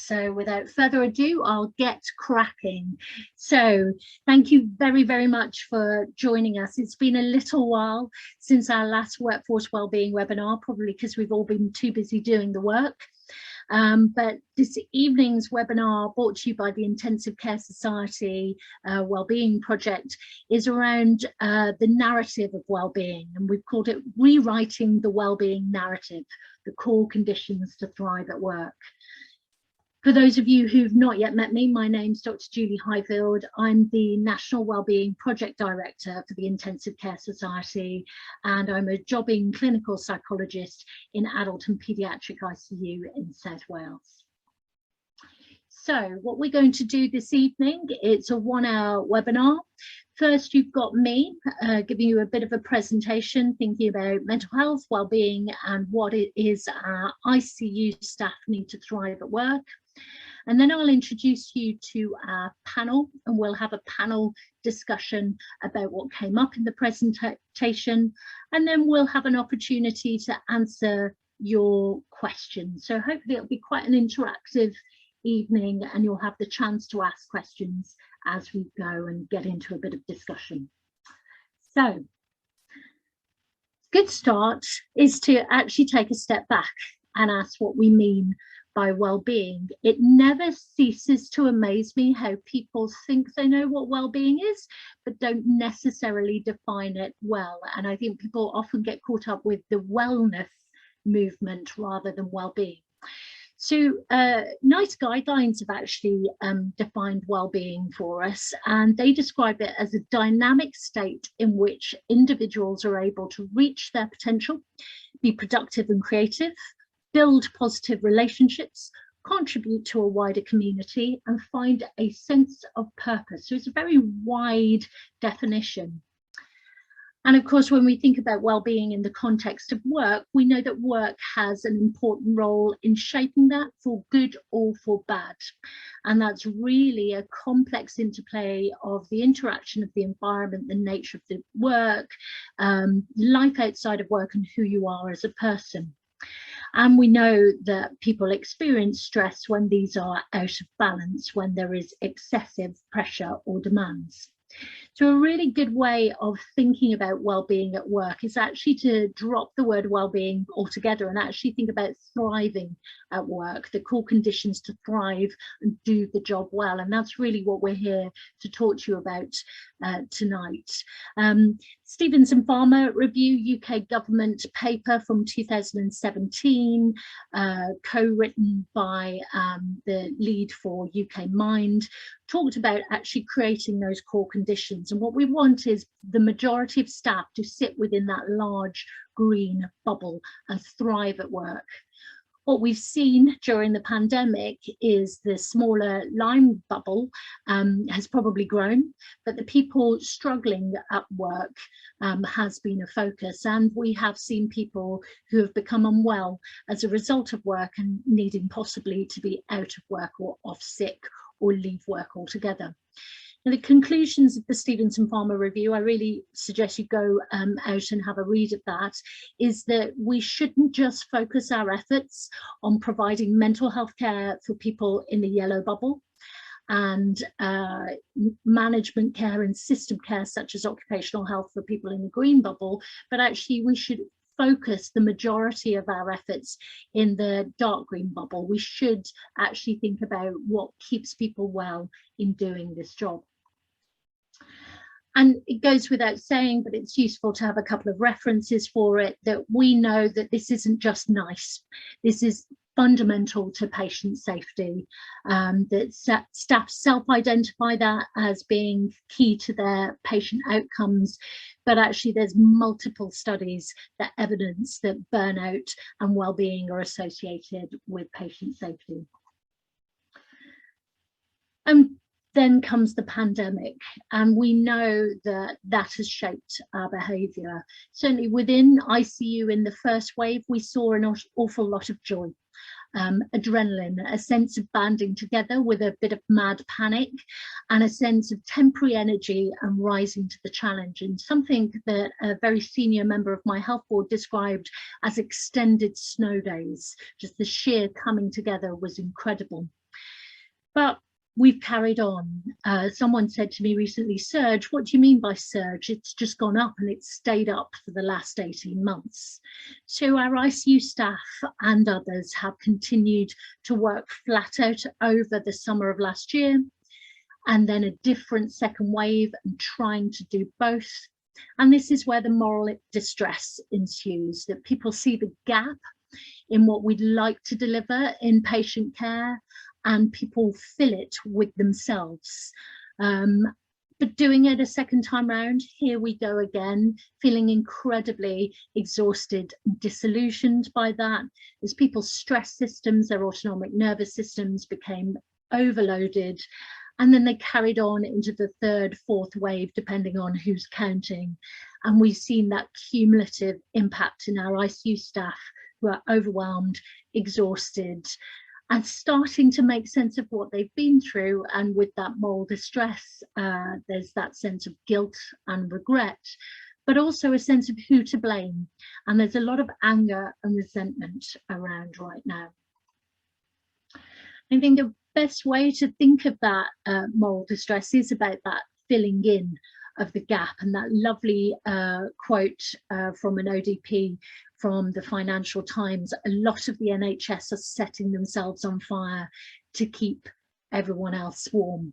So without further ado, I'll get cracking. So thank you very, very much for joining us. It's been a little while since our last Workforce Wellbeing webinar, probably because we've all been too busy doing the work. But this evening's webinar, brought to you by the Intensive Care Society Wellbeing Project, is around the narrative of wellbeing, and we've called it Rewriting the Wellbeing Narrative, the Core Conditions to Thrive at Work. For those of you who've not yet met me, my name's Dr. Julie Highfield. I'm the National Wellbeing Project Director for the Intensive Care Society, and I'm a jobbing clinical psychologist in adult and paediatric ICU in South Wales. So what we're going to do this evening, it's a 1-hour webinar. First, you've got me giving you a bit of a presentation, thinking about mental health, wellbeing, and what it is our ICU staff need to thrive at work. And then I'll introduce you to our panel, and we'll have a panel discussion about what came up in the presentation. And then we'll have an opportunity to answer your questions. So hopefully it'll be quite an interactive evening, and you'll have the chance to ask questions as we go and get into a bit of discussion. So a good start is to actually take a step back and ask what we mean by well-being. It never ceases to amaze me how people think they know what well-being is, but don't necessarily define it well. And I think people often get caught up with the wellness movement rather than well-being. So NICE guidelines have actually defined well-being for us, and they describe it as a dynamic state in which individuals are able to reach their potential, be productive and creative, build positive relationships, contribute to a wider community, and find a sense of purpose. So it's a very wide definition. And of course, when we think about well-being in the context of work, we know that work has an important role in shaping that for good or for bad. And that's really a complex interplay of the interaction of the environment, the nature of the work, life outside of work, and who you are as a person. And we know that people experience stress when these are out of balance, when there is excessive pressure or demands. So a really good way of thinking about well-being at work is actually to drop the word well-being altogether and actually think about thriving at work, the core conditions to thrive and do the job well. And that's really what we're here to talk to you about tonight. Stevenson Farmer Review, UK government paper from 2017, co-written by the lead for UK Mind, talked about actually creating those core conditions. And what we want is the majority of staff to sit within that large green bubble and thrive at work. What we've seen during the pandemic is the smaller line bubble has probably grown, but the people struggling at work has been a focus. And we have seen people who have become unwell as a result of work and needing possibly to be out of work or off sick or leave work altogether. Now, the conclusions of the Stevenson Farmer Review, I really suggest you go out and have a read of that, is that we shouldn't just focus our efforts on providing mental health care for people in the yellow bubble and management care and system care such as occupational health for people in the green bubble, but actually we should focus the majority of our efforts in the dark green bubble. We should actually think about what keeps people well in doing this job. And it goes without saying, but it's useful to have a couple of references for it, that we know that this isn't just nice. This is fundamental to patient safety, that staff self-identify that as being key to their patient outcomes, but actually there's multiple studies that evidence that burnout and well-being are associated with patient safety. Then comes the pandemic, and we know that that has shaped our behaviour. Certainly within ICU in the first wave, we saw an awful lot of joy, adrenaline, a sense of banding together with a bit of mad panic, and a sense of temporary energy and rising to the challenge, and something that a very senior member of my health board described as extended snow days. Just the sheer coming together was incredible. But we've carried on. Someone said to me recently, surge, what do you mean by surge? It's just gone up and it's stayed up for the last 18 months. So our ICU staff and others have continued to work flat out over the summer of last year, and then a different second wave, and trying to do both. And this is where the moral distress ensues, that people see the gap in what we'd like to deliver in patient care, and people fill it with themselves. But doing it a second time round, here we go again, feeling incredibly exhausted and disillusioned by that, as people's stress systems, their autonomic nervous systems became overloaded, and then they carried on into the third, fourth wave, depending on who's counting. And we've seen that cumulative impact in our ICU staff, who are overwhelmed, exhausted, and starting to make sense of what they've been through. And with that moral distress, there's that sense of guilt and regret, but also a sense of who to blame. And there's a lot of anger and resentment around right now. I think the best way to think of that moral distress is about that filling in of the gap, and that lovely quote from an ODP from the Financial Times. A lot of the NHS are setting themselves on fire to keep everyone else warm.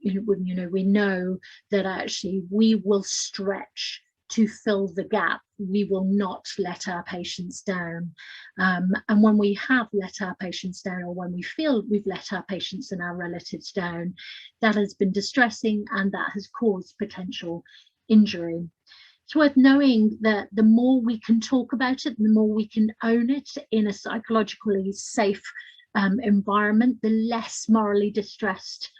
We know that actually we will stretch to fill the gap. We will not let our patients down. And when we have let our patients down, or when we feel we've let our patients and our relatives down, that has been distressing, and that has caused potential injury. It's worth knowing that the more we can talk about it, the more we can own it in a psychologically safe environment, the less morally distressed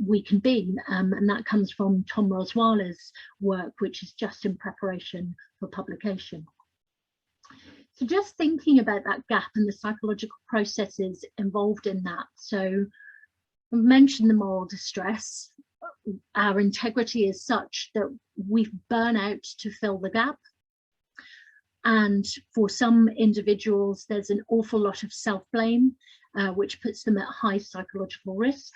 we can be. And that comes from Tom Roswala's work, which is just in preparation for publication. So just thinking about that gap and the psychological processes involved in that. So I've mentioned the moral distress. Our integrity is such that we burn out to fill the gap. And for some individuals, there's an awful lot of self-blame, which puts them at high psychological risk.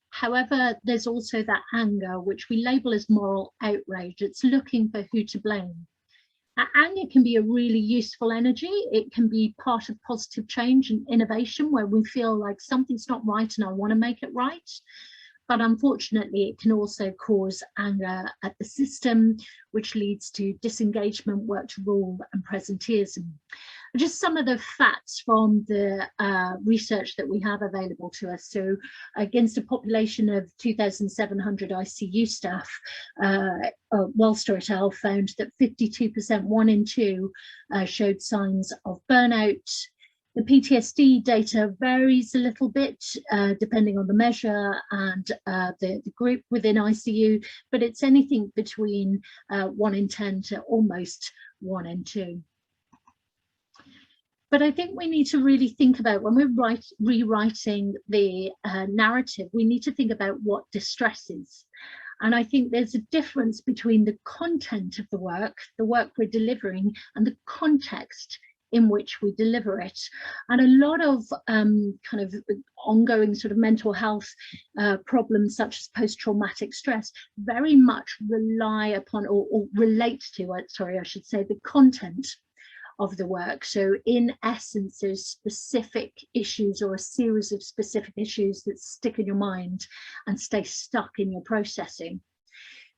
However, there's also that anger, which we label as moral outrage. It's looking for who to blame. Anger can be a really useful energy. It can be part of positive change and innovation, where we feel like something's not right and I want to make it right. But unfortunately, it can also cause anger at the system, which leads to disengagement, work to rule, and presenteeism. Just some of the facts from the research that we have available to us. So against a population of 2,700 ICU staff, Wellster et al. Found that 52%, 1 in 2, showed signs of burnout. The PTSD data varies a little bit depending on the measure and the group within ICU, but it's anything between 1 in 10 to almost 1 in 2. But I think we need to really think about, when we're rewriting the narrative, we need to think about what distresses. And I think there's a difference between the content of the work we're delivering, and the context in which we deliver it. And a lot of kind of ongoing sort of mental health problems, such as post-traumatic stress, very much rely upon or relate to, sorry, I should say, the content of the work. So in essence, there's specific issues, or a series of specific issues, that stick in your mind and stay stuck in your processing.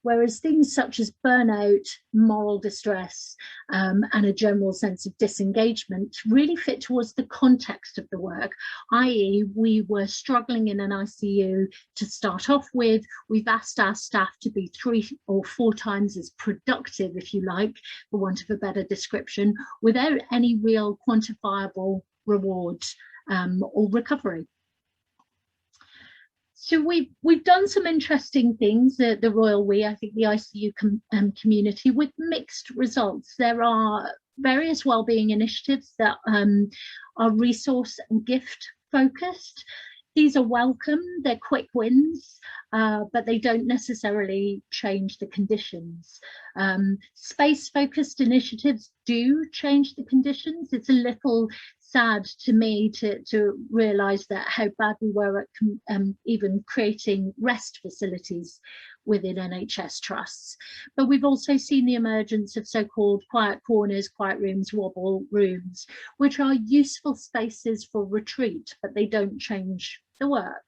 Whereas things such as burnout, moral distress, and a general sense of disengagement really fit towards the context of the work, i.e. we were struggling in an ICU to start off with. We've asked our staff to be 3 or 4 times as productive, if you like, for want of a better description, without any real quantifiable reward or recovery. So we've done some interesting things, the Royal We, I think the ICU community, with mixed results. There are various wellbeing initiatives that are resource and gift focused. These are welcome, they're quick wins, but they don't necessarily change the conditions. Space-focused initiatives do change the conditions. It's a little sad to me to realise that how bad we were at even creating rest facilities within NHS trusts. But we've also seen the emergence of so-called quiet corners, quiet rooms, wobble rooms, which are useful spaces for retreat, but they don't change the work.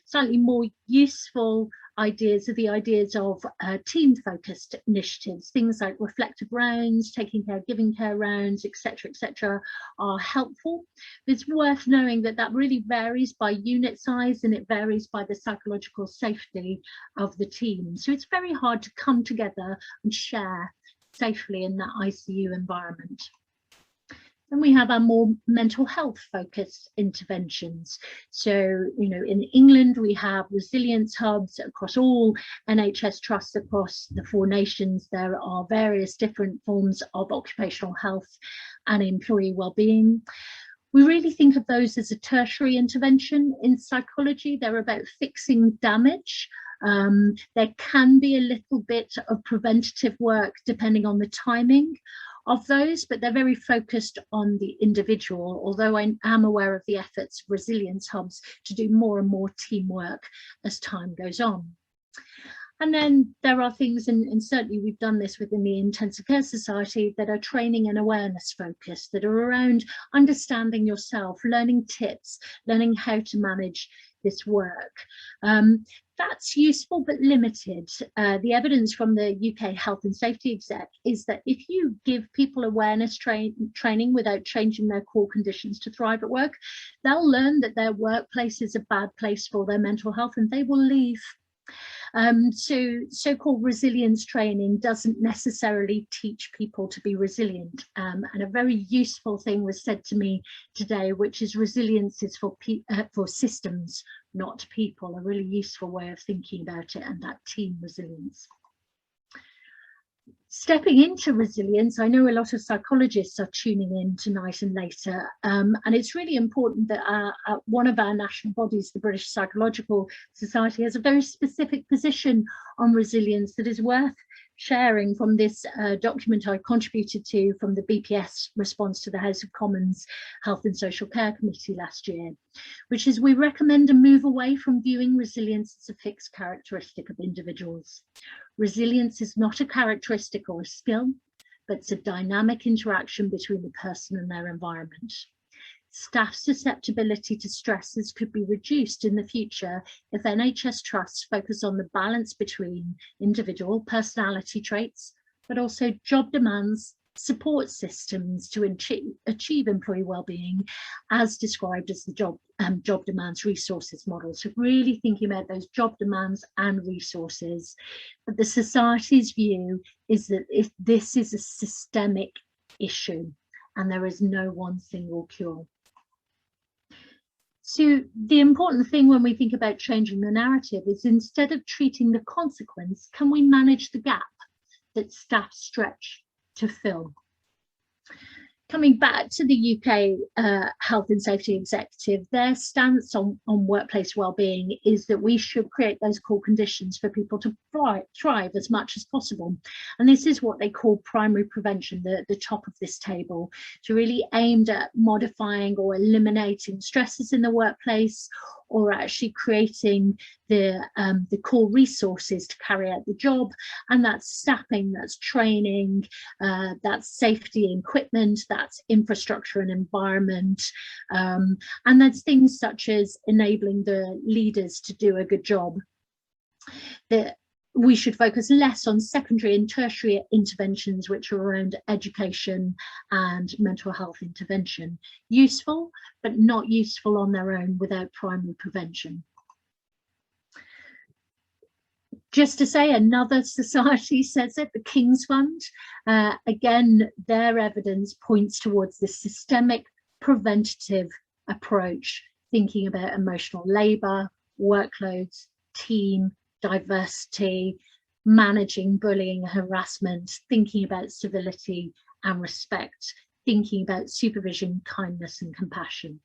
Slightly more useful ideas are the ideas of team-focused initiatives. Things like reflective rounds, taking care, giving care rounds, etc., are helpful. It's worth knowing that that really varies by unit size, and it varies by the psychological safety of the team. So it's very hard to come together and share safely in that ICU environment. Then we have our more mental health focused interventions. So, in England, we have resilience hubs across all NHS trusts across the 4 nations. There are various different forms of occupational health and employee wellbeing. We really think of those as a tertiary intervention. In psychology, they're about fixing damage. There can be a little bit of preventative work depending on the timing of those, but they're very focused on the individual, although I am aware of the efforts of resilience hubs to do more and more teamwork as time goes on. And then there are things, and certainly we've done this within the Intensive Care Society, that are training and awareness focused, that are around understanding yourself, learning tips, learning how to manage this work. That's useful but limited. The evidence from the UK Health and Safety Exec is that if you give people awareness training without changing their core conditions to thrive at work, they'll learn that their workplace is a bad place for their mental health and they will leave. So-called resilience training doesn't necessarily teach people to be resilient. And a very useful thing was said to me today, which is resilience is for systems, not people. A really useful way of thinking about it, and that team resilience. Stepping into resilience, I know a lot of psychologists are tuning in tonight and later, and it's really important that one of our national bodies, the British Psychological Society, has a very specific position on resilience that is worth sharing from this document I contributed to from the BPS response to the House of Commons Health and Social Care Committee last year, which is we recommend a move away from viewing resilience as a fixed characteristic of individuals. Resilience is not a characteristic or a skill, but it's a dynamic interaction between the person and their environment. Staff susceptibility to stresses could be reduced in the future if NHS trusts focus on the balance between individual personality traits, but also job demands, support systems to achieve employee wellbeing, as described as the job demands resources model. So really thinking about those job demands and resources. But the society's view is that if this is a systemic issue and there is no one single cure. So the important thing when we think about changing the narrative is, instead of treating the consequence, can we manage the gap that staff stretch to fill? Coming back to the UK Health and Safety Executive, their stance on workplace wellbeing is that we should create those core conditions for people to thrive as much as possible. And this is what they call primary prevention, the top of this table, to really aimed at modifying or eliminating stresses in the workplace, or actually creating the core resources to carry out the job. And that's staffing, that's training, that's safety and equipment, that's infrastructure and environment. And that's things such as enabling the leaders to do a good job. That we should focus less on secondary and tertiary interventions, which are around education and mental health intervention. Useful, but not useful on their own without primary prevention. Just to say, another society says it, the King's Fund. Again, their evidence points towards the systemic preventative approach, thinking about emotional labour, workloads, team, diversity, managing bullying, harassment, thinking about civility and respect, thinking about supervision, kindness and compassion.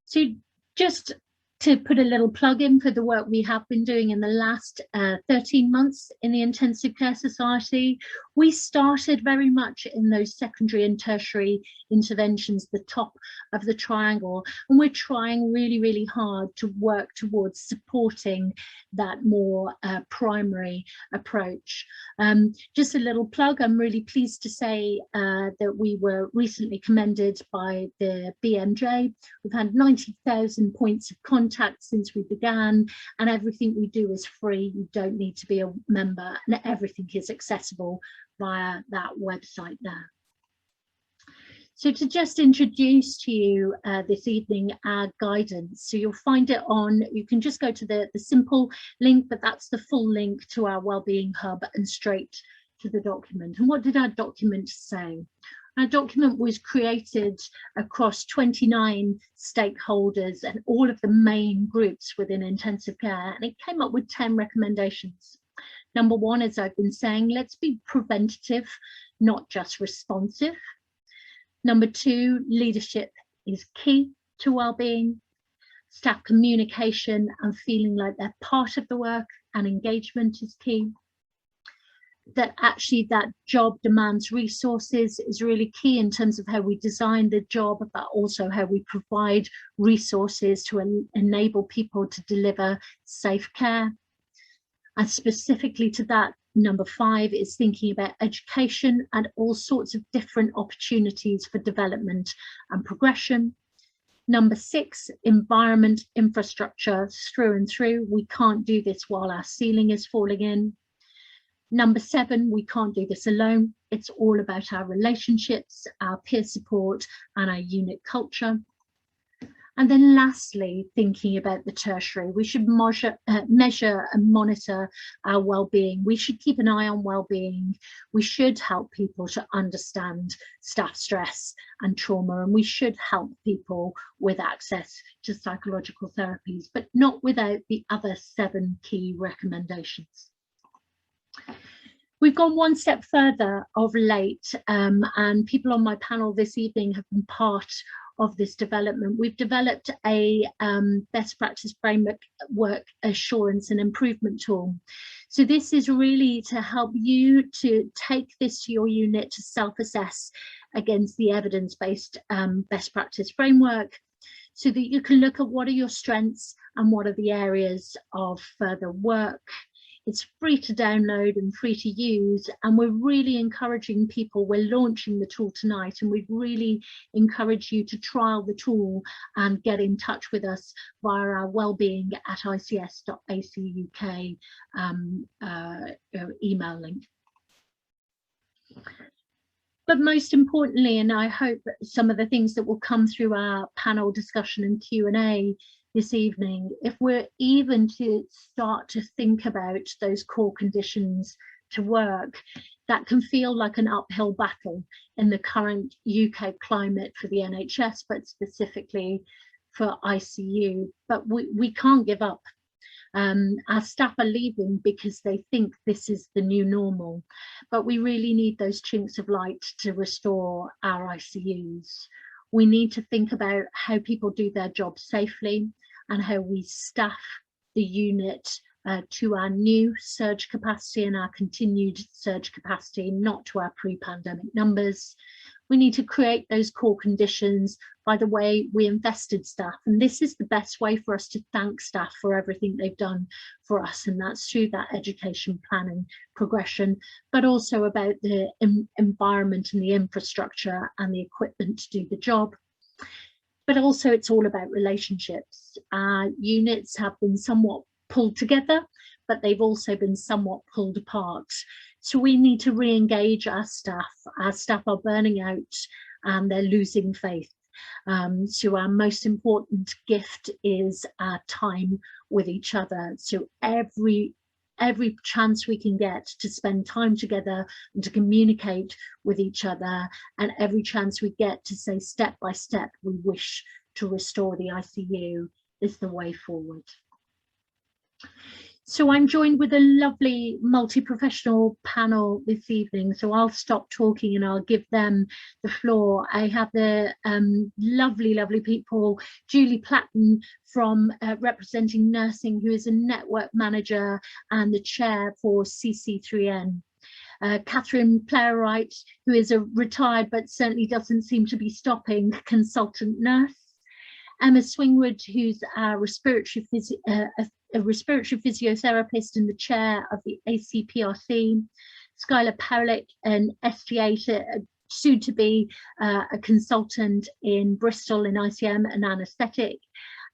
So just to put a little plug in for the work we have been doing in the last 13 months in the Intensive Care Society, We started very much in those secondary and tertiary interventions, the top of the triangle, and we're trying really, really hard to work towards supporting that more primary approach. Just a little plug, I'm really pleased to say that we were recently commended by the BMJ. We've had 90,000 points of contact since we began, and everything we do is free. You don't need to be a member, and everything is accessible via that website there. So to just introduce to you this evening our guidance, so you'll find it on, you can just go to the simple link, but that's the full link to our Wellbeing Hub and straight to the document. And what did our document say? Our document was created across 29 stakeholders and all of the main groups within intensive care, and it came up with 10 recommendations. Number one, as I've been saying, let's be preventative, not just responsive. Number two, leadership is key to well-being. Staff communication and feeling like they're part of the work and engagement is key. That actually that job demands resources is really key in terms of how we design the job, but also how we provide resources to enable people to deliver safe care. And specifically to that, number five is thinking about education and all sorts of different opportunities for development and progression. Number six, environment, infrastructure through and through. We can't do this while our ceiling is falling in. Number seven, we can't do this alone. It's all about our relationships, our peer support, and our unit culture. And then lastly, thinking about the tertiary, we should measure and monitor our well-being. We should keep an eye on well-being. We should help people to understand staff stress and trauma, and we should help people with access to psychological therapies, but not without the other 7 key recommendations. We've gone one step further of late, and people on my panel this evening have been part of this development. We've developed a best practice framework assurance and improvement tool. So this is really to help you to take this to your unit to self-assess against the evidence-based best practice framework, so that you can look at what are your strengths and what are the areas of further work. It's free to download and free to use, and we're really encouraging people. We're launching the tool tonight, and we'd really encourage you to trial the tool and get in touch with us via our wellbeing@ics.ac.uk email link. But most importantly, and I hope some of the things that will come through our panel discussion and Q&A this evening, if we're even to start to think about those core conditions to work, that can feel like an uphill battle in the current UK climate for the NHS, but specifically for ICU. But we can't give up. Our staff are leaving because they think this is the new normal, but we really need those chinks of light to restore our ICUs. We need to think about how people do their job safely and how we staff the unit to our new surge capacity and our continued surge capacity, not to our pre-pandemic numbers. We need to create those core conditions by the way we invested staff. And this is the best way for us to thank staff for everything they've done for us. And that's through that education planning progression, but also about the environment and the infrastructure and the equipment to do the job. But also it's all about relationships. Our units have been somewhat pulled together, but they've also been somewhat pulled apart. So we need to re-engage our staff. Our staff are burning out and they're losing faith. So our most important gift is our time with each other. So every chance we can get to spend time together and to communicate with each other, and every chance we get to say step by step we wish to restore the ICU, is the way forward. So I'm joined with a lovely multi-professional panel this evening, so I'll stop talking and I'll give them the floor. I have the lovely people, Julie Platten from representing nursing, who is a network manager and the chair for CC3N. Catherine Playwright, who is a retired but certainly doesn't seem to be stopping consultant nurse. Emma Swingwood, who's a respiratory physiotherapist and the chair of the ACPRC. Skylar Powlick, an ST8, soon to be a consultant in Bristol in ICM and anaesthetic,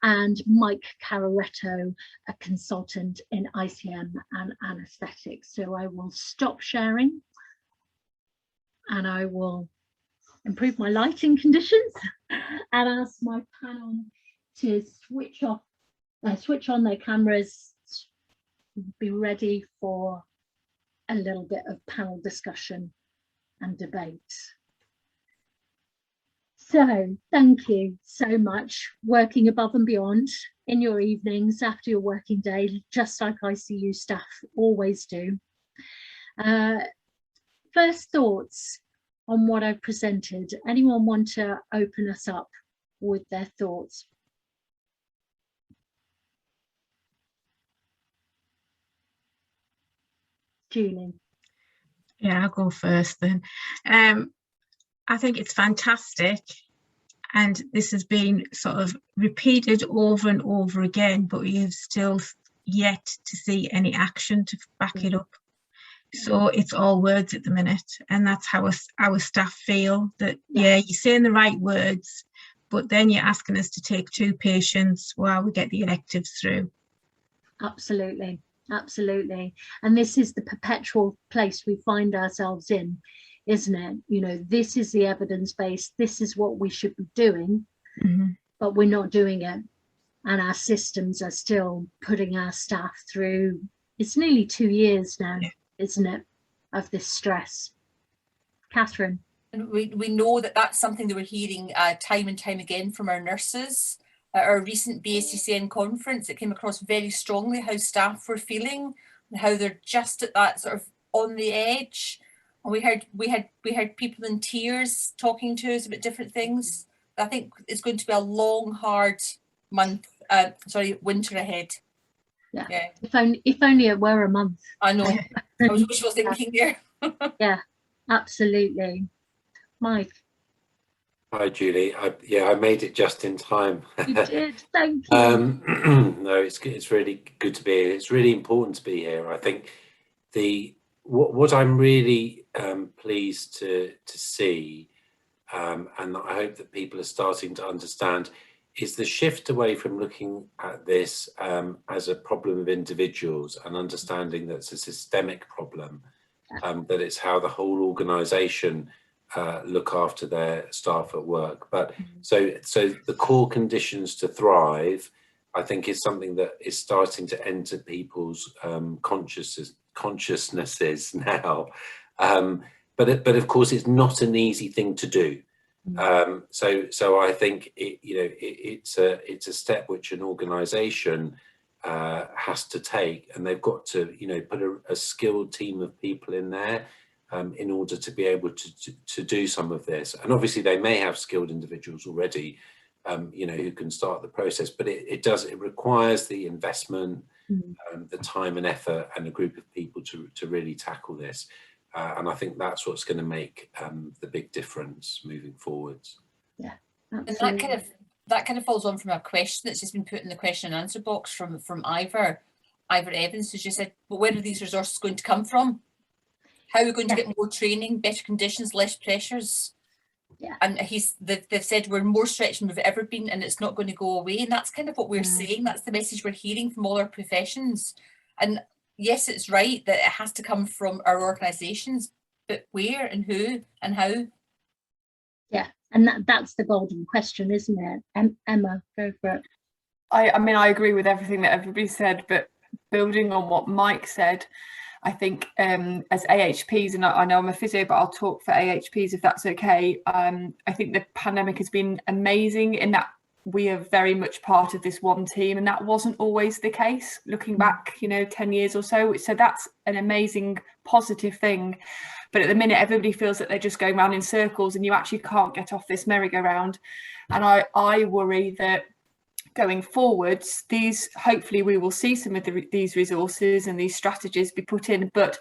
and Mike Cararetto, a consultant in ICM and anaesthetic. So I will stop sharing and I will improve my lighting conditions and ask my panel to switch on their cameras, be ready for a little bit of panel discussion and debate. So thank you so much, working above and beyond in your evenings after your working day, just like ICU staff always do. First thoughts on what I've presented. Anyone want to open us up with their thoughts? Julie. Yeah, I'll go first then. I think it's fantastic, and this has been sort of repeated over and over again, but we have still yet to see any action to back it up. So it's all words at the minute, and that's how our staff feel, that yeah, you're saying the right words, but then you're asking us to take 2 patients while we get the electives through. Absolutely, absolutely. And this is the perpetual place we find ourselves in, isn't it? You know, this is the evidence base, this is what we should be doing, but we're not doing it. And our systems are still putting our staff through, it's nearly 2 years now, isn't it, of this stress. Catherine. And we know that that's something that we're hearing time and time again from our nurses. At our recent BACCN conference, it came across very strongly how staff were feeling and how they're just at that sort of on the edge. And we had people in tears talking to us about different things. I think it's going to be a long, hard winter ahead. Yeah. If only it were a month. I know. I was wishful thinking there. Yeah, absolutely. Mike. Hi, Julie. I made it just in time. You did, thank you. No, it's really good to be here. It's really important to be here. I think what I'm really pleased to see, and I hope that people are starting to understand, is the shift away from looking at this as a problem of individuals and understanding that it's a systemic problem, that it's how the whole organisation look after their staff at work. But so the core conditions to thrive, I think, is something that is starting to enter people's consciousnesses now. But of course, it's not an easy thing to do. So I think it's a step which an organisation has to take, and they've got to put a skilled team of people in there in order to be able to do some of this. And obviously they may have skilled individuals already who can start the process, but it requires the investment, the time and effort, and a group of people to really tackle this. And I think that's what's going to make the big difference moving forwards. Yeah, absolutely. And that kind of falls on from a question that's just been put in the question and answer box from Ivor Evans, who just said, "But where are these resources going to come from? How are we going to get more training, better conditions, less pressures?" Yeah. And they've said we're more stretched than we've ever been, and it's not going to go away. And that's kind of what we're saying. That's the message we're hearing from all our professions. And yes, it's right that it has to come from our organisations, but where and who and how? Yeah, and that's the golden question, isn't it? Emma, go for it. I mean, I agree with everything that everybody said, but building on what Mike said, I think as AHPs, and I know I'm a physio, but I'll talk for AHPs if that's okay. I think the pandemic has been amazing in that we are very much part of this one team, and that wasn't always the case looking back 10 years or so. So that's an amazing positive thing. But at the minute, everybody feels that they're just going around in circles and you actually can't get off this merry-go-round. And I worry that going forwards, hopefully we will see some of these resources and these strategies be put in, but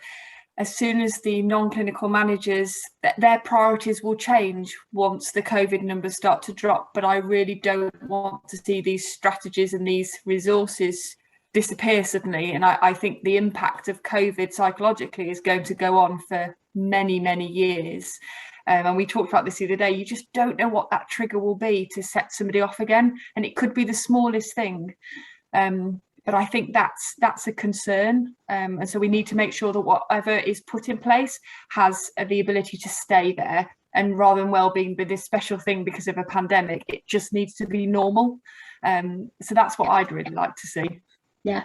as soon as the non-clinical managers, their priorities will change once the COVID numbers start to drop. But I really don't want to see these strategies and these resources disappear suddenly. And I think the impact of COVID psychologically is going to go on for many, many years. And we talked about this the other day. You just don't know what that trigger will be to set somebody off again. And it could be the smallest thing. But I think that's a concern. And so we need to make sure that whatever is put in place has the ability to stay there. And rather than wellbeing be this special thing because of a pandemic, it just needs to be normal. So that's what I'd really like to see. Yeah,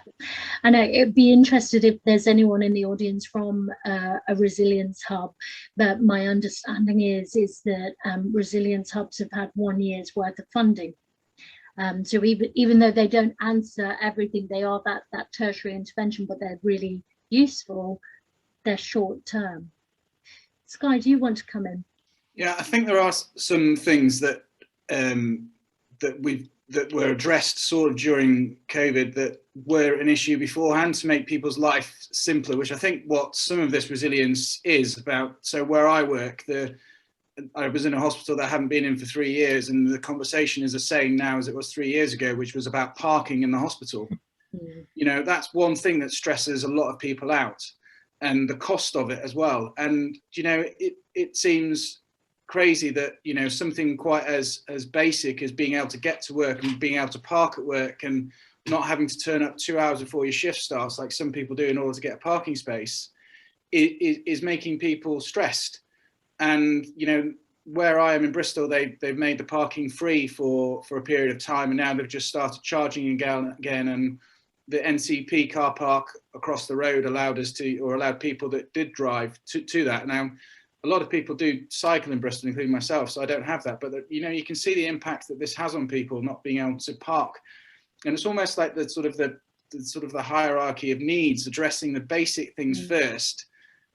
I know it'd be interested if there's anyone in the audience from a resilience hub, but my understanding is that resilience hubs have had 1 year's worth of funding. So even though they don't answer everything, they are that tertiary intervention, but they're really useful. They're short term. Skye, do you want to come in? Yeah, I think there are some things that that were addressed sort of during COVID that were an issue beforehand to make people's life simpler, which I think what some of this resilience is about. So where I work, I was in a hospital that I hadn't been in for 3 years, and the conversation is the same now as it was 3 years ago, which was about parking in the hospital. You know, that's one thing that stresses a lot of people out, and the cost of it as well. And, you know, it seems crazy that, you know, something quite as basic as being able to get to work and being able to park at work and not having to turn up 2 hours before your shift starts, like some people do in order to get a parking space, is making people stressed. And, you know, where I am in Bristol, they've made the parking free for a period of time, and now they've just started charging again. And the NCP car park across the road allowed people that did drive to that. Now, a lot of people do cycle in Bristol, including myself, so I don't have that. But, you know, you can see the impact that this has on people not being able to park. And it's almost like the sort of the hierarchy of needs, addressing the basic things first,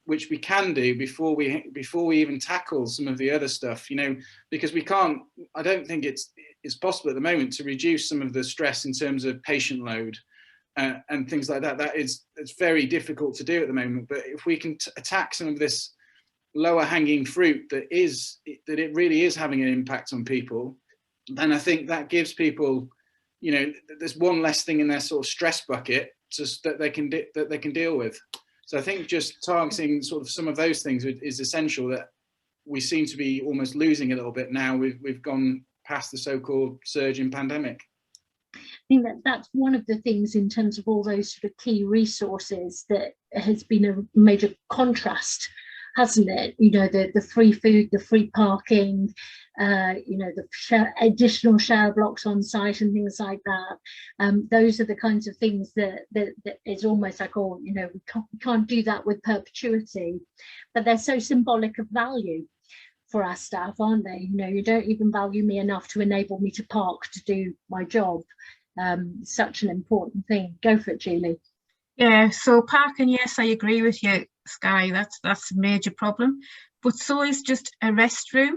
which we can do before we even tackle some of the other stuff, you know, because I don't think it's possible at the moment to reduce some of the stress in terms of patient load and things like that. It's very difficult to do at the moment. But if we can attack some of this lower hanging fruit that it really is having an impact on people, then I think that gives people, you know, there's one less thing in their sort of stress bucket that they can deal with. So I think just targeting sort of some of those things is essential, that we seem to be almost losing a little bit now. We've gone past the so-called surge in pandemic. I think that's one of the things in terms of all those sort of key resources that has been a major contrast, hasn't it? You know, the free food, the free parking, you know, the additional shower blocks on site and things like that. Those are the kinds of things that is almost like, oh, you know, we can't do that with perpetuity, but they're so symbolic of value for our staff, aren't they? You know, you don't even value me enough to enable me to park to do my job. Such an important thing. Go for it, Julie. Yeah, so parking, yes, I agree with you, Skye, that's a major problem. But so is just a restroom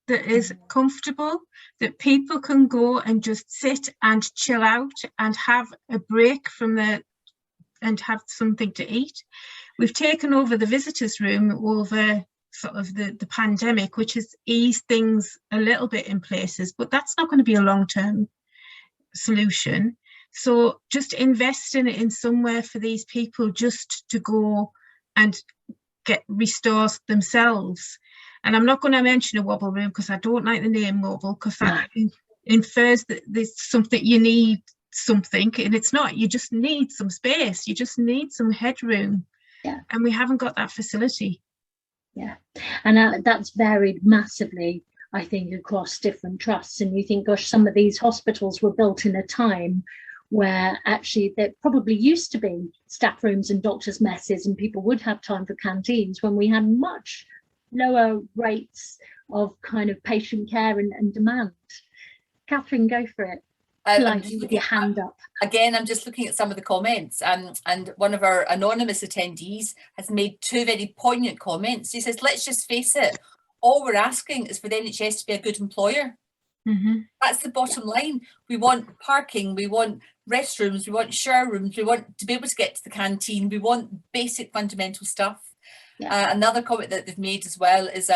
that is comfortable, that people can go and just sit and chill out and have a break and have something to eat. We've taken over the visitors' room over sort of the pandemic, which has eased things a little bit in places, but that's not going to be a long-term solution. So just investing in somewhere for these people just to go and restore themselves. And I'm not going to mention a wobble room because I don't like the name wobble, because that infers that there's something, you need something, and it's not. You just need some space. You just need some headroom. Yeah. And we haven't got that facility. Yeah. And that's varied massively, I think, across different trusts. And you think, gosh, some of these hospitals were built in a time where actually there probably used to be staff rooms and doctors' messes, and people would have time for canteens when we had much lower rates of kind of patient care and demand. Catherine, go for it. With your hand up. Again, I'm just looking at some of the comments, and one of our anonymous attendees has made two very poignant comments. He says, let's just face it, all we're asking is for the NHS to be a good employer. That's the bottom line. We want parking, we want restrooms, we want shower rooms, we want to be able to get to the canteen, we want basic fundamental stuff. Another comment that they've made as well is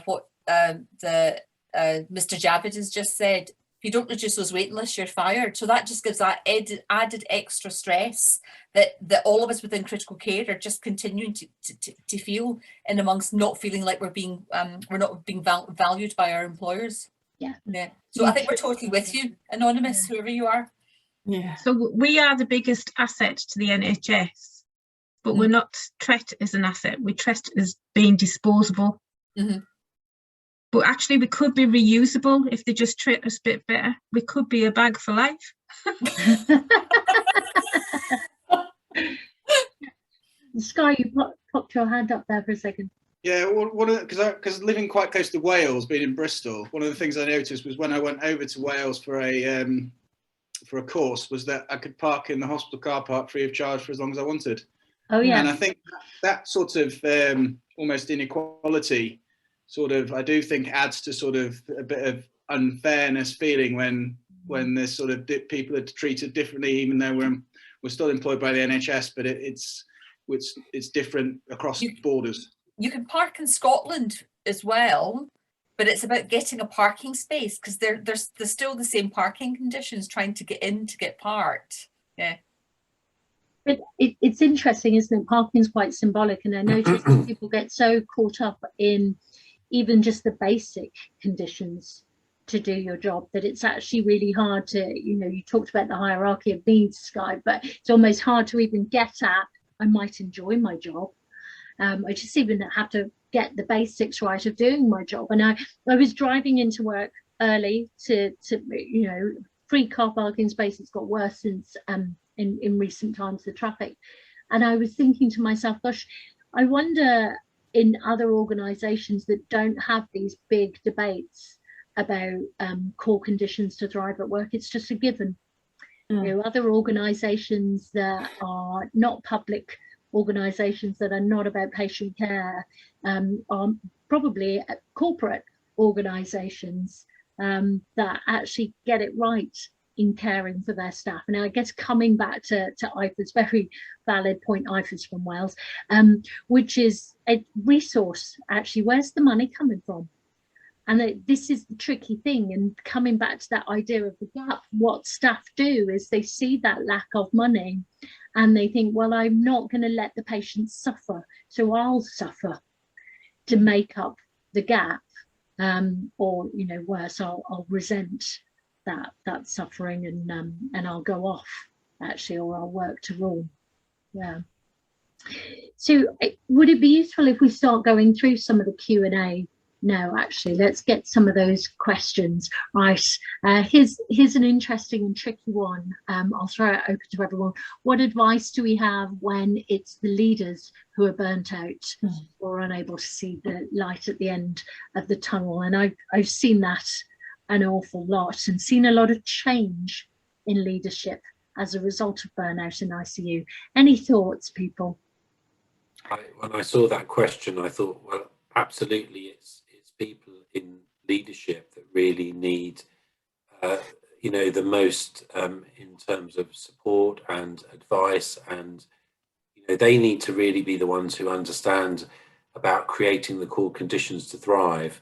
what Mr. Javid has just said. If you don't reduce those waiting lists, you're fired. So that just gives that added extra stress that all of us within critical care are just continuing to feel, in amongst not feeling like we're not being valued by our employers. Yeah. So I think we're totally with you, Anonymous, whoever you are. Yeah. So we are the biggest asset to the NHS, but we're not treated as an asset. We're treated as being disposable. But actually, we could be reusable if they just treat us a bit better. We could be a bag for life. Sky, you popped your hand up there for a second. Yeah, because living quite close to Wales, being in Bristol, one of the things I noticed was when I went over to Wales for a course was that I could park in the hospital car park free of charge for as long as I wanted. Oh yeah. And I think that sort of almost inequality I do think adds to sort of a bit of unfairness feeling when there's sort of people are treated differently, even though we're still employed by the NHS, but it's different across borders. You can park in Scotland as well, but it's about getting a parking space, because there's still the same parking conditions trying to get in to get parked. Yeah. But it's interesting, isn't it? Parking's quite symbolic, and I notice people get so caught up in even just the basic conditions to do your job that it's actually really hard to, you talked about the hierarchy of needs, Sky, but it's almost hard to even get at, I might enjoy my job. I just even have to get the basics right of doing my job. And I was driving into work early to free car parking spaces got worse since in recent times, the traffic. And I was thinking to myself, gosh, I wonder in other organisations that don't have these big debates about core conditions to thrive at work, it's just a given. Other organisations that are not public organisations, that are not about patient care, are probably corporate organisations that actually get it right in caring for their staff. And I guess coming back to Ife's very valid point, Ife's from Wales, which is a resource, actually, where's the money coming from? And this is the tricky thing, and coming back to that idea of the gap, what staff do is they see that lack of money and they think, well, I'm not going to let the patients suffer, so I'll suffer to make up the gap, or worse, I'll resent that suffering, and I'll go off, actually, or I'll work to rule. Yeah. So would it be useful if we start going through some of the Q&A now? Actually, let's get some of those questions right. Here's an interesting and tricky one. I'll throw it open to everyone. What advice do we have when it's the leaders who are burnt out or unable to see the light at the end of the tunnel? And I've seen that an awful lot, and seen a lot of change in leadership as a result of burnout in ICU. Any thoughts, people? When I saw that question, I thought, well, absolutely, it's people in leadership that really need, the most in terms of support and advice, and they need to really be the ones who understand about creating the core conditions to thrive.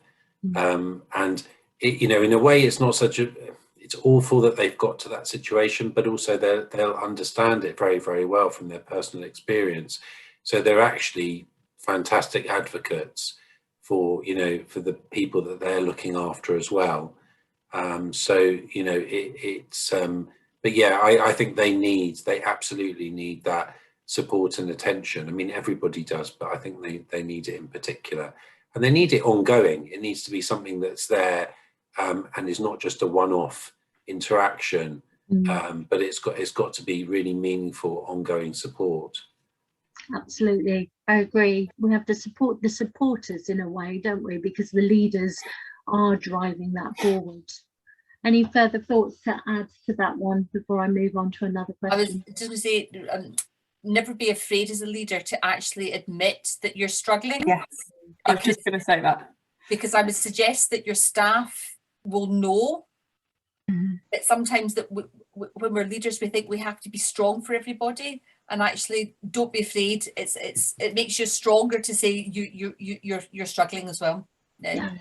And in a way, it's not it's awful that they've got to that situation, but also they'll understand it very, very well from their personal experience. So they're actually fantastic advocates for the people that they're looking after as well. But yeah, I think they absolutely need that support and attention. I mean, everybody does, but I think they need it in particular, and they need it ongoing. It needs to be something that's there, and is not just a one-off interaction, but it's got to be really meaningful, ongoing support. Absolutely, I agree. We have to support the supporters in a way, don't we? Because the leaders are driving that forward. Any further thoughts to add to that one before I move on to another question? I was just going to say, never be afraid as a leader to actually admit that you're struggling. Yes, I was just going to say that. Because I would suggest that your staff will know that sometimes that when we're leaders, we think we have to be strong for everybody. And actually, don't be afraid. It makes you stronger to say you're struggling as well. Yeah.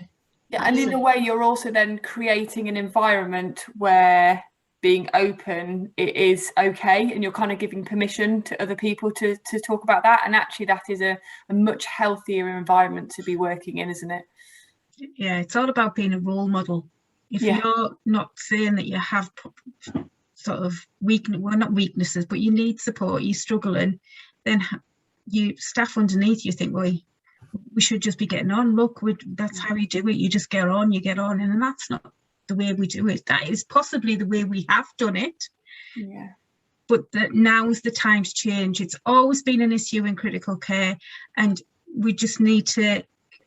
Yeah, and in a way, you're also then creating an environment where being open, it is okay, and you're kind of giving permission to other people to talk about that. And actually, that is a much healthier environment to be working in, isn't it? Yeah, it's all about being a role model. If you're not saying that you have sort of not weaknesses, but you need support, you're struggling, then you staff underneath you think, well, we should just be getting on. Look, that's how you do it. You just get on, and that's not the way we do it. That is possibly the way we have done it. Yeah. But now's the time to change. It's always been an issue in critical care, and we just need to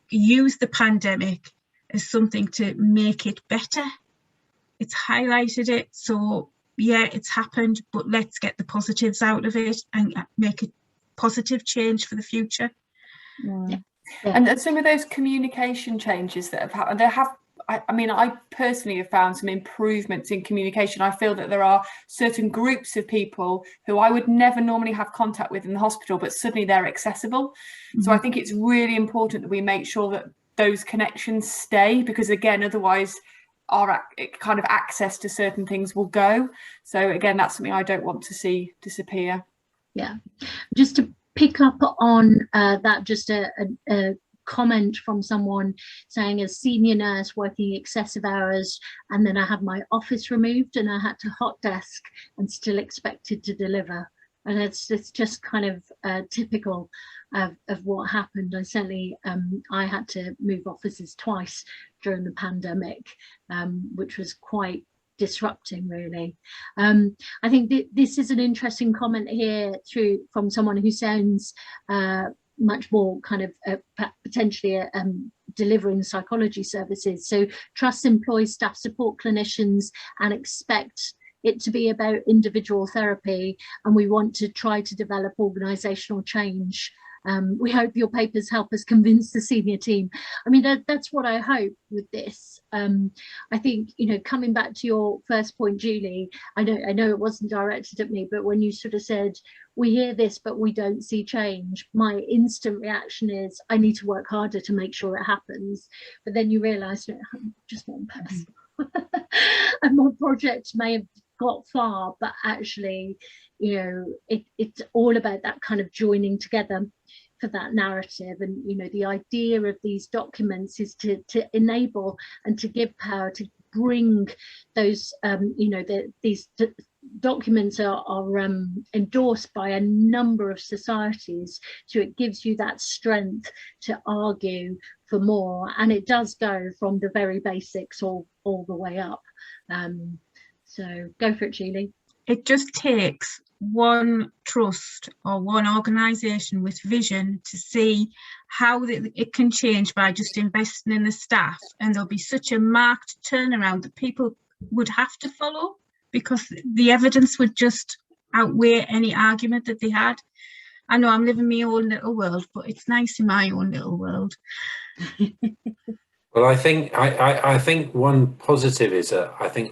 use the pandemic as something to make it better. It's highlighted it. So yeah, it's happened, but let's get the positives out of it and make a positive change for the future. Yeah. And some of those communication changes that have happened, I personally have found some improvements in communication. I feel that there are certain groups of people who I would never normally have contact with in the hospital, but suddenly they're accessible. Mm-hmm. So I think it's really important that we make sure that those connections stay, because again, otherwise our kind of access to certain things will go. So again, that's something I don't want to see disappear. Yeah, just to pick up on that, just a comment from someone saying, as senior nurse working excessive hours, and then I had my office removed and I had to hot desk and still expected to deliver. And it's just kind of typical of what happened. I had to move offices twice during the pandemic, which was quite disrupting, really. I think this is an interesting comment here from someone who sounds much more kind of potentially delivering psychology services. So trust employs staff support clinicians and expect it to be about individual therapy, and we want to try to develop organisational change. We hope your papers help us convince the senior team. I mean, that's what I hope with this. I think, coming back to your first point, Julie, I know it wasn't directed at me, but when you sort of said, we hear this, but we don't see change, my instant reaction is, I need to work harder to make sure it happens. But then you realise, I'm just one person. And my project may have got far, but actually, it's all about that kind of joining together for that narrative. And the idea of these documents is to enable and to give power, to bring those these documents are endorsed by a number of societies, so it gives you that strength to argue for more, and it does go from the very basics all the way up. So go for it, Julie. It just takes one trust or one organisation with vision to see how it can change by just investing in the staff, and there'll be such a marked turnaround that people would have to follow, because the evidence would just outweigh any argument that they had. I know I'm living my own little world, but it's nice in my own little world. Well, I think one positive is that I think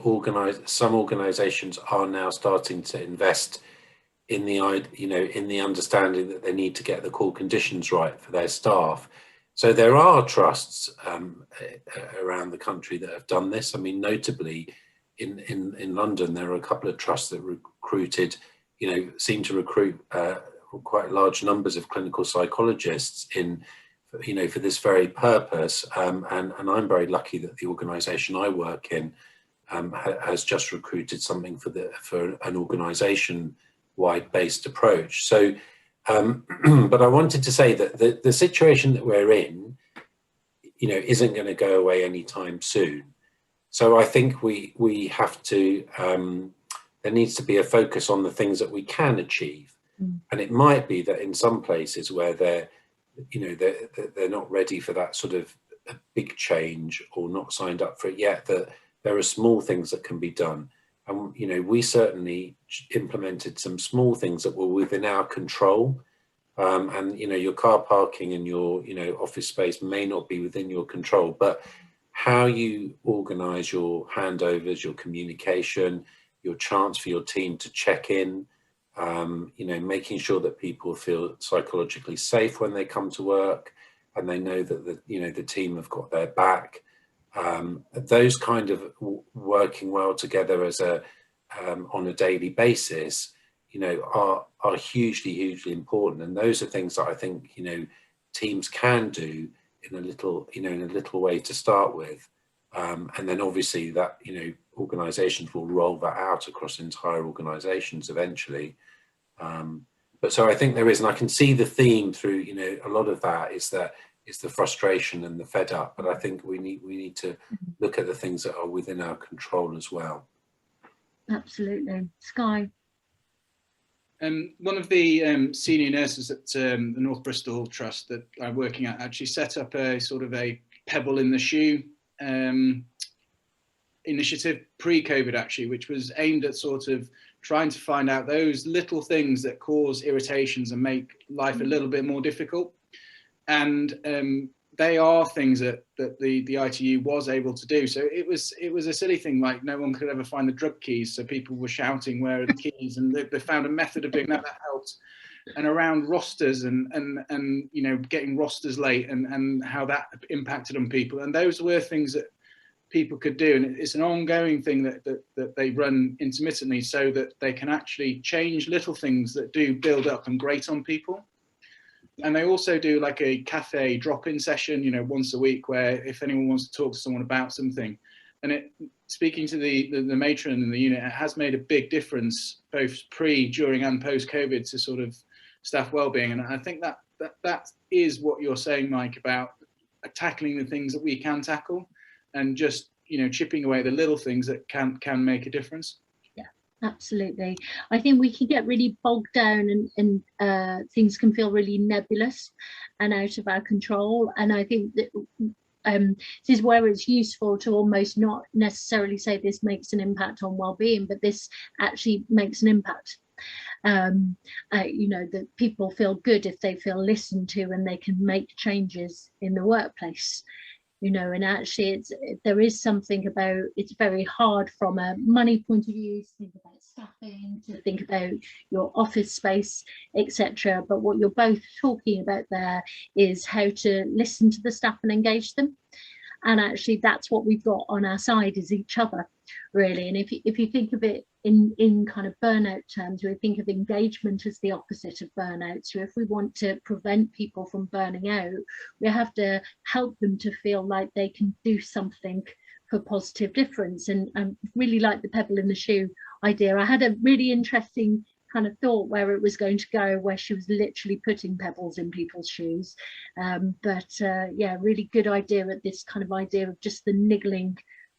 some organisations are now starting to invest in the understanding that they need to get the core conditions right for their staff. So there are trusts around the country that have done this. I mean, notably in London, there are a couple of trusts that seem to recruit quite large numbers of clinical psychologists for this very purpose. And I'm very lucky that the organisation I work in has just recruited something for an organisation-wide based approach. So, but I wanted to say that the situation that we're in, isn't going to go away anytime soon. So I think we have to, there needs to be a focus on the things that we can achieve. And it might be that in some places where they're not ready for that sort of a big change or not signed up for it yet, that there are small things that can be done. And, we certainly implemented some small things that were within our control. And, your car parking and your, office space may not be within your control, but how you organise your handovers, your communication, your chance for your team to check in, you know, making sure that people feel psychologically safe when they come to work and they know that the team have got their back. Those kind of working well together as on a daily basis, you know, are hugely important, and those are things that I think, you know, teams can do in a little way to start with, and then obviously that, you know, organizations will roll that out across entire organizations eventually. But so I think there is, and I can see the theme through, you know, a lot of that is the frustration and the fed up, but I think we need to look at the things that are within our control as well. Absolutely. Sky? One of the senior nurses at the North Bristol Trust that I'm working at actually set up a sort of a pebble in the shoe initiative pre-COVID actually, which was aimed at sort of trying to find out those little things that cause irritations and make life a little bit more difficult. And they are things that the ITU was able to do. So it was a silly thing, like no one could ever find the drug keys, so people were shouting, "Where are the keys?" And they found a method of doing that helped. And around rosters and you know, getting rosters late and how that impacted on people. And those were things that people could do, and it's an ongoing thing that they run intermittently, so that they can actually change little things that do build up and grate on people. And they also do like a cafe drop-in session, you know, once a week, where if anyone wants to talk to someone about something, and speaking to the matron in the unit, it has made a big difference both pre, during and post COVID to sort of staff wellbeing. And I think that is what you're saying, Mike, about tackling the things that we can tackle, and just, you know, chipping away the little things that can make a difference. Absolutely. I think we can get really bogged down and things can feel really nebulous and out of our control. And I think that this is where it's useful to almost not necessarily say this makes an impact on well-being, but this actually makes an impact. You know, that people feel good if they feel listened to and they can make changes in the workplace. You know, and actually there is something about, it's very hard from a money point of view to think about staffing, to think about your office space, etc. But what you're both talking about there is how to listen to the staff and engage them. And actually that's what we've got on our side, is each other, really. And if you think of it in kind of burnout terms, we think of engagement as the opposite of burnout. So if we want to prevent people from burning out, we have to help them to feel like they can do something for positive difference. And I really like the pebble in the shoe idea. I had a really interesting kind of thought where it was going to go, where she was literally putting pebbles in people's shoes. Yeah, really good idea at this kind of idea of just the niggling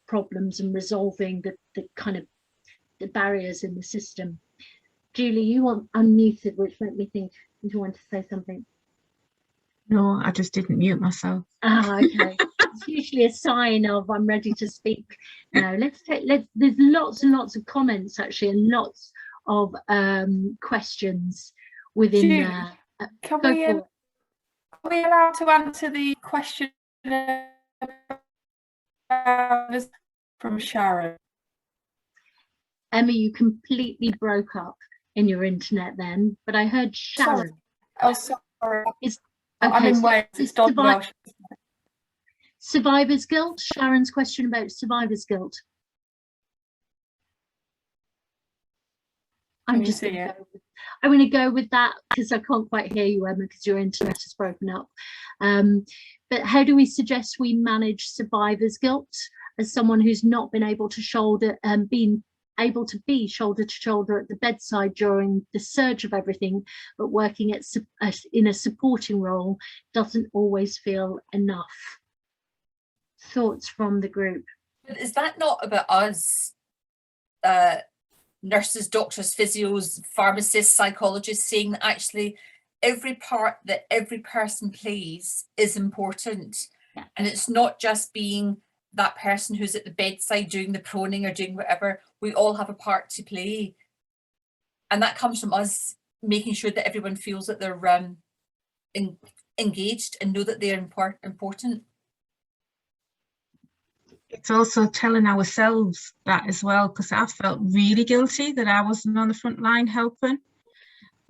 problems and resolving the kind of the barriers in the system. Julie, you want unmuted, which made me think you want to say something. No, I just didn't mute myself. Ah, okay. It's usually a sign of I'm ready to speak. Now there's lots and lots of comments actually, and lots of questions within there. Are we allowed to answer the question from Sharon? Emma, you completely broke up in your internet then, but I heard Sharon. Sorry. Oh, sorry. Okay, I'm in Wales. It's dog Welsh. Survivor's guilt. Sharon's question about survivor's guilt. I'm just going to go with that because I can't quite hear you, Emma, because your internet has broken up. But how do we suggest we manage survivor's guilt as someone who's not been able to been able to be shoulder to shoulder at the bedside during the surge of everything, but working in a supporting role doesn't always feel enough? Thoughts from the group? Is that not about us, nurses, doctors, physios, pharmacists, psychologists, saying that actually every part that every person plays is important? Yeah. And it's not just being that person who's at the bedside doing the proning or doing whatever. We all have a part to play, and that comes from us making sure that everyone feels that they're engaged and know that they're important. It's also telling ourselves that as well, because I felt really guilty that I wasn't on the front line helping.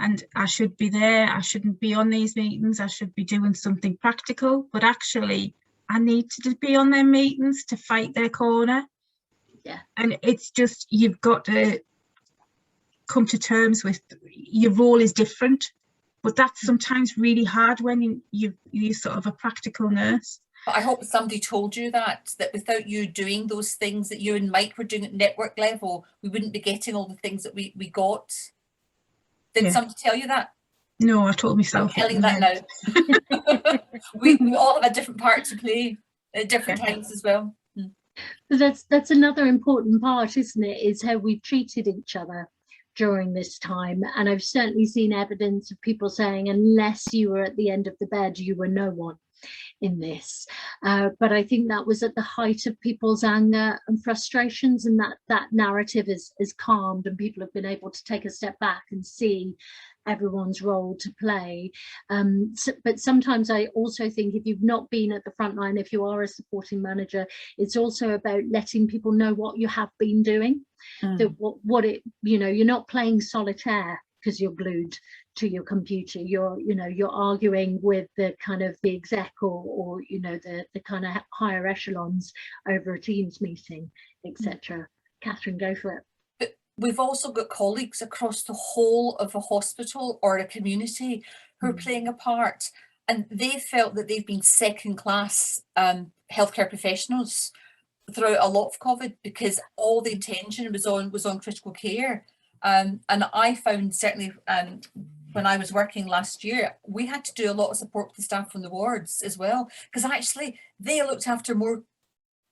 and I should be there, I shouldn't be on these meetings, I should be doing something practical, but actually I need to be on their meetings to fight their corner. Yeah. And it's just, you've got to come to terms with your role is different, but that's sometimes really hard when you're sort of a practical nurse. But I hope somebody told you that without you doing those things that you and Mike were doing at network level, we wouldn't be getting all the things that we got. Did somebody tell you that? No, I told myself. I'm telling that now. we all have a different part to play at different times as well. That's another important part, isn't it, is how we've treated each other during this time. And I've certainly seen evidence of people saying, unless you were at the end of the bed, you were no one in this. But I think that was at the height of people's anger and frustrations, and that narrative is calmed, and people have been able to take a step back and see everyone's role to play. But sometimes I also think, if you've not been at the front line, if you are a supporting manager, it's also about letting people know what you have been doing. That what it, you know, you're not playing solitaire because you're glued to your computer. You're arguing with the kind of the exec or you know, the kind of higher echelons over a Teams meeting, etc. Catherine, go for it. But we've also got colleagues across the whole of a hospital or a community who are playing a part, and they felt that they've been second-class healthcare professionals throughout a lot of COVID, because all the attention was on critical care. And I found, certainly when I was working last year, we had to do a lot of support with the staff from the wards as well, because actually they looked after more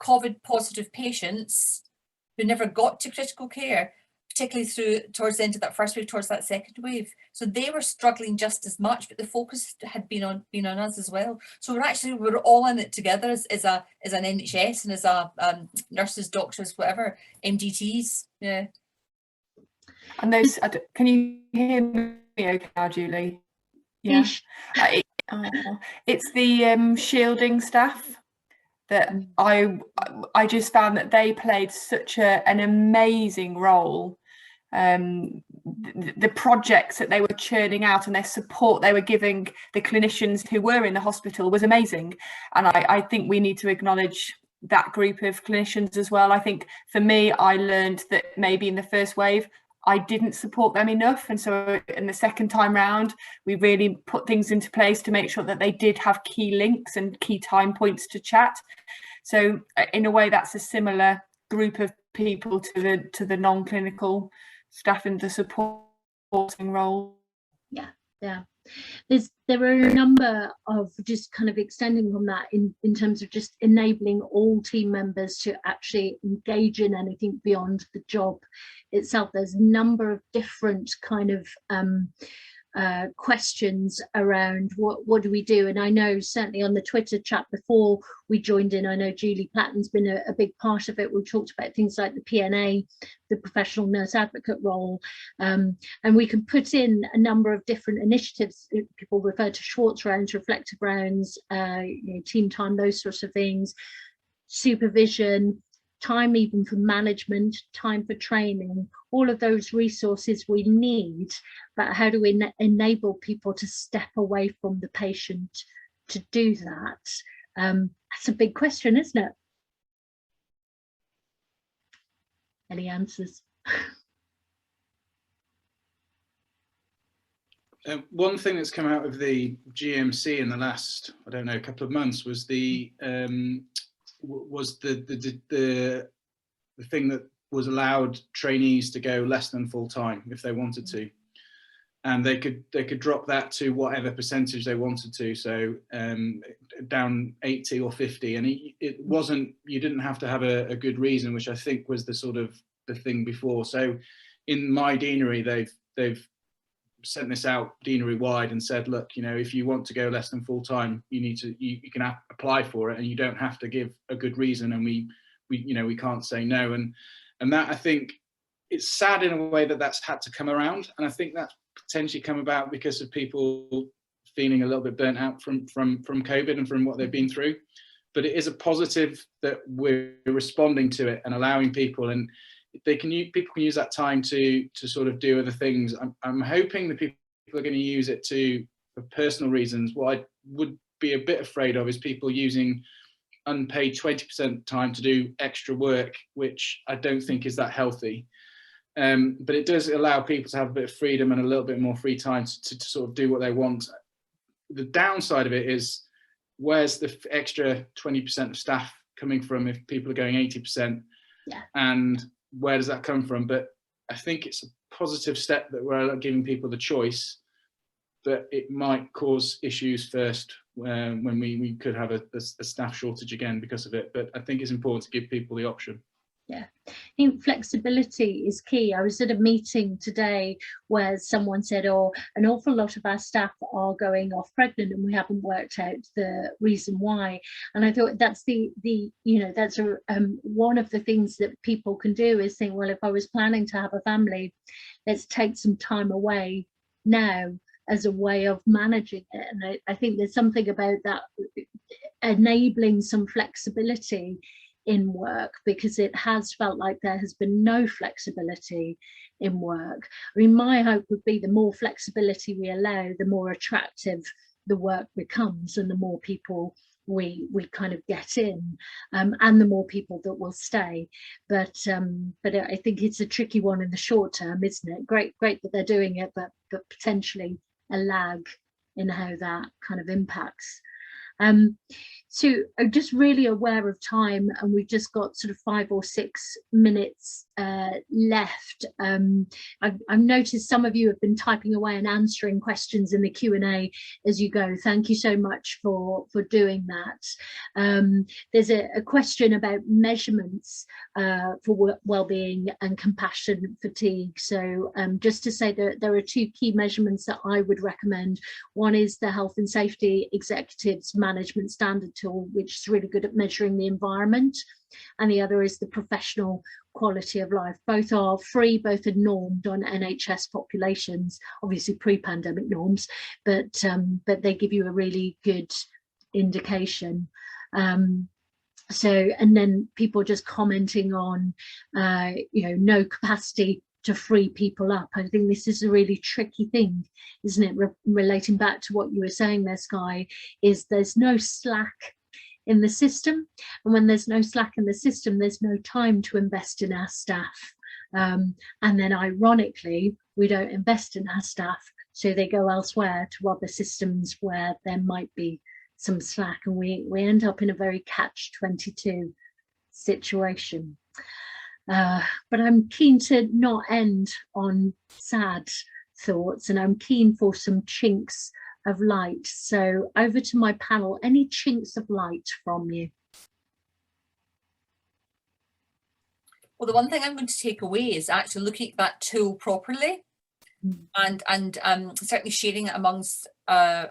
COVID positive patients who never got to critical care, particularly towards the end of that first wave, towards that second wave. So they were struggling just as much, but the focus had been on us as well. So we're all in it together as an NHS and as nurses, doctors, whatever, MDTs. Yeah. And those, can you hear me okay now, Julie? Yeah. It's the shielding staff that I just found that they played such an amazing role. The projects that they were churning out and their support they were giving the clinicians who were in the hospital was amazing. And I think we need to acknowledge that group of clinicians as well. I think for me, I learned that maybe in the first wave, I didn't support them enough. And so in the second time round, we really put things into place to make sure that they did have key links and key time points to chat. So in a way, that's a similar group of people to the non-clinical staff in the supporting role. Yeah. There are a number of, just kind of extending from that, in terms of just enabling all team members to actually engage in anything beyond the job itself. There's a number of different kind of questions around what do we do. And I know certainly on the Twitter chat before we joined in, I know Julie Platton's been a big part of it. We talked about things like the PNA, the professional nurse advocate role, and we can put in a number of different initiatives. People refer to Schwartz rounds, reflective rounds, team time, those sorts of things, supervision, time even for management, time for training, all of those resources we need. But how do we enable people to step away from the patient to do that? That's a big question, isn't it? Any answers? One thing that's come out of the GMC in the last, I don't know, couple of months was the thing that was allowed trainees to go less than full time if they wanted to, and they could drop that to whatever percentage they wanted to, so down 80 or 50, and it wasn't, you didn't have to have a good reason, which I think was the sort of the thing before. So in my deanery, they've sent this out deanery wide and said, look, you know, if you want to go less than full time, you can apply for it, and you don't have to give a good reason, and we can't say no. And that, I think, it's sad in a way that that's had to come around, and I think that's potentially come about because of people feeling a little bit burnt out from COVID and from what they've been through. But it is a positive that we're responding to it and allowing people, and people can use that time to sort of do other things. I'm hoping that people are going to use it for personal reasons. What I would be a bit afraid of is people using unpaid 20% time to do extra work, which I don't think is that healthy. But it does allow people to have a bit of freedom and a little bit more free time to sort of do what they want. The downside of it is, where's the extra 20% of staff coming from if people are going 80%? Yeah. And where does that come from? But I think it's a positive step that we're giving people the choice, but it might cause issues first when we could have a staff shortage again because of it. But I think it's important to give people the option. Yeah, I think flexibility is key. I was at a meeting today where someone said, oh, an awful lot of our staff are going off pregnant and we haven't worked out the reason why. And I thought that's that's one of the things that people can do is think, well, if I was planning to have a family, let's take some time away now as a way of managing it. And I think there's something about that enabling some flexibility in work, because it has felt like there has been no flexibility in work. I mean, my hope would be the more flexibility we allow, the more attractive the work becomes, and the more people we kind of get in, and the more people that will stay. But I think it's a tricky one in the short term, isn't it? Great that they're doing it, but potentially a lag in how that kind of impacts. So I'm just really aware of time, and we've just got sort of 5 or 6 minutes left. I've noticed some of you have been typing away and answering questions in the Q&A as you go. Thank you so much for doing that. There's a question about measurements for wellbeing and compassion fatigue. So just to say that there are 2 key measurements that I would recommend. One is the Health and Safety Executives Management Standard tool, which is really good at measuring the environment, and the other is the Professional Quality of Life. Both are free, both are normed on NHS populations, obviously pre-pandemic norms, but they give you a really good indication. So, and then people just commenting on no capacity to free people up. I think this is a really tricky thing, isn't it? Relating back to what you were saying there, Skye, is there's no slack in the system, and when there's no slack in the system, there's no time to invest in our staff, and then ironically we don't invest in our staff, so they go elsewhere to other systems where there might be some slack, and we end up in a very catch-22 situation. But I'm keen to not end on sad thoughts, and I'm keen for some chinks of light. So over to my panel, any chinks of light from you? Well, the one thing I'm going to take away is actually looking at that tool properly, and certainly sharing it amongst my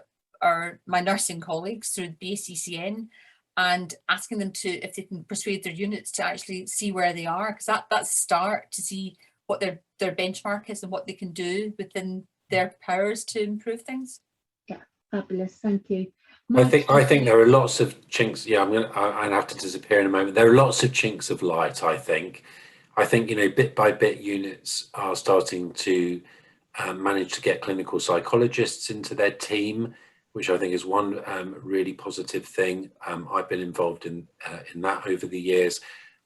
nursing colleagues through BACCN, and asking them to, if they can persuade their units to actually see where they are, because that's a start to see what their benchmark is and what they can do within their powers to improve things. Yeah, fabulous, thank you. I think there are lots of chinks. Yeah, I'll have to disappear in a moment. There are lots of chinks of light. I think bit by bit units are starting to manage to get clinical psychologists into their team, which I think is one really positive thing. I've been involved in that over the years.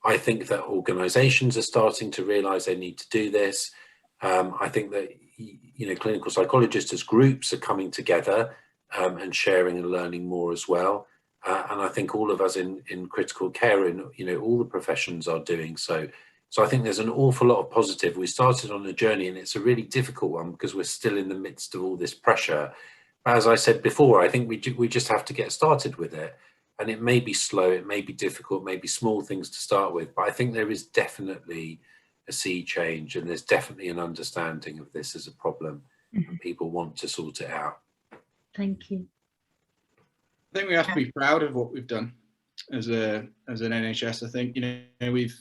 I think that organisations are starting to realise they need to do this. I think that clinical psychologists as groups are coming together and sharing and learning more as well. And I think all of us in critical care, in all the professions, are doing so. So I think there's an awful lot of positive. We started on a journey, and it's a really difficult one because we're still in the midst of all this pressure. As I said before, I think we just have to get started with it, and it may be slow, it may be difficult, maybe small things to start with, but I think there is definitely a sea change, and there's definitely an understanding of this as a problem, and people want to sort it out. Thank you. I think we have to be proud of what we've done as an NHS. I think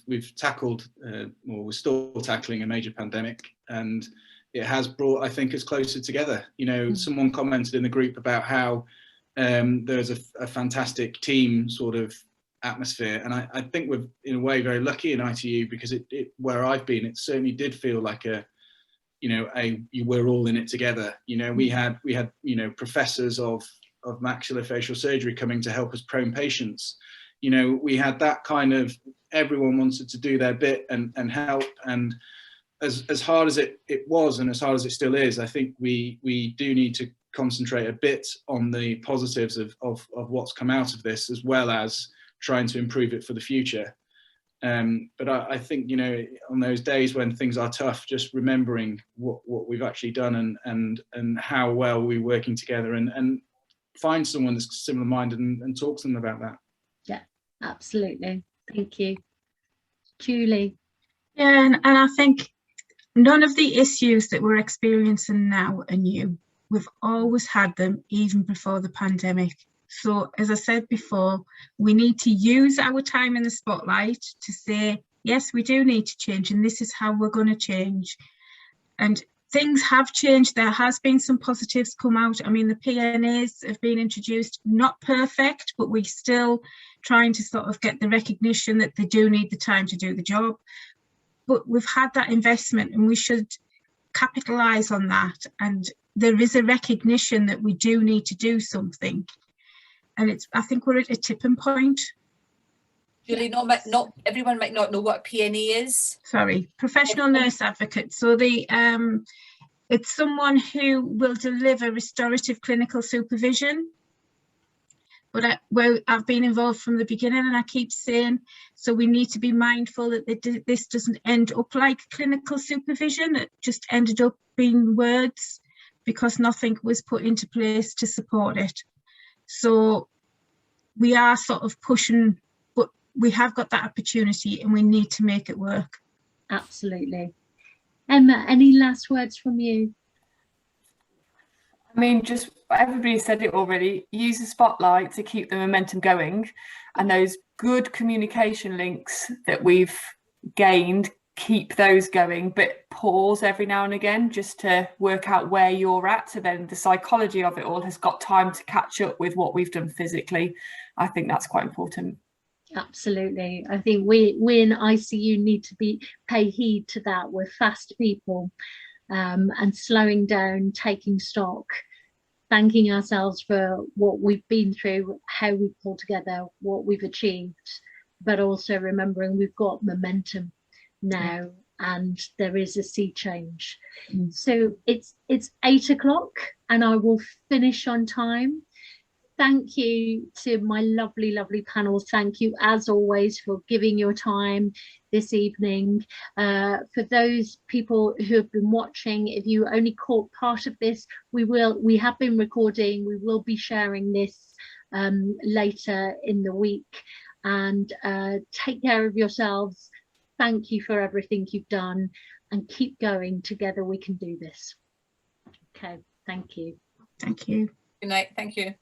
we've tackled, or we're still tackling, a major pandemic, and it has brought, I think, us closer together. Someone commented in the group about how there's a fantastic team sort of atmosphere, and I think we're in a way very lucky in ITU, because it where I've been, it certainly did feel like a you know, we're all in it together. You know, we had you know, professors of maxillofacial surgery coming to help us prone patients. You know, we had that kind of, everyone wanted to do their bit and help. And as hard as it was, and as hard as it still is, I think we do need to concentrate a bit on the positives of what's come out of this, as well as trying to improve it for the future. But I think, you know, on those days when things are tough, just remembering what we've actually done and how well we're working together, and find someone that's similar minded and talk to them about that. Yeah, absolutely. Thank you. Julie. Yeah, and I think none of the issues that we're experiencing now are new. We've always had them, even before the pandemic. So, as I said before, we need to use our time in the spotlight to say, yes, we do need to change, and this is how we're going to change. And things have changed. There has been some positives come out. I mean, the PNAs have been introduced, not perfect, but we're still trying to sort of get the recognition that they do need the time to do the job. But we've had that investment, and we should capitalise on that. And there is a recognition that we do need to do something. And I think we're at a tipping point. Julie, not everyone might not know what a PNA is. Sorry, professional nurse advocate. So it's someone who will deliver restorative clinical supervision. But I've been involved from the beginning, and I keep saying, so we need to be mindful that this doesn't end up like clinical supervision. It just ended up being words because nothing was put into place to support it. So we are sort of pushing, but we have got that opportunity and we need to make it work. Absolutely. Emma, any last words from you? I mean, just everybody said it already, use the spotlight to keep the momentum going, and those good communication links that we've gained, keep those going, but pause every now and again just to work out where you're at, so then the psychology of it all has got time to catch up with what we've done physically. I think that's quite important. Absolutely. I think we in ICU need to pay heed to that. We're fast people, and slowing down, taking stock, thanking ourselves for what we've been through, how we've pulled together, what we've achieved, but also remembering we've got momentum now, and there is a sea change. So it's 8 o'clock and I will finish on time. Thank you to my lovely panel. Thank you as always for giving your time this evening. For those people who have been watching, if you only caught part of this, we have been recording, we will be sharing this later in the week. And take care of yourselves. Thank you for everything you've done, and keep going. Together we can do this. Okay, thank you. Thank you. Good night. Thank you.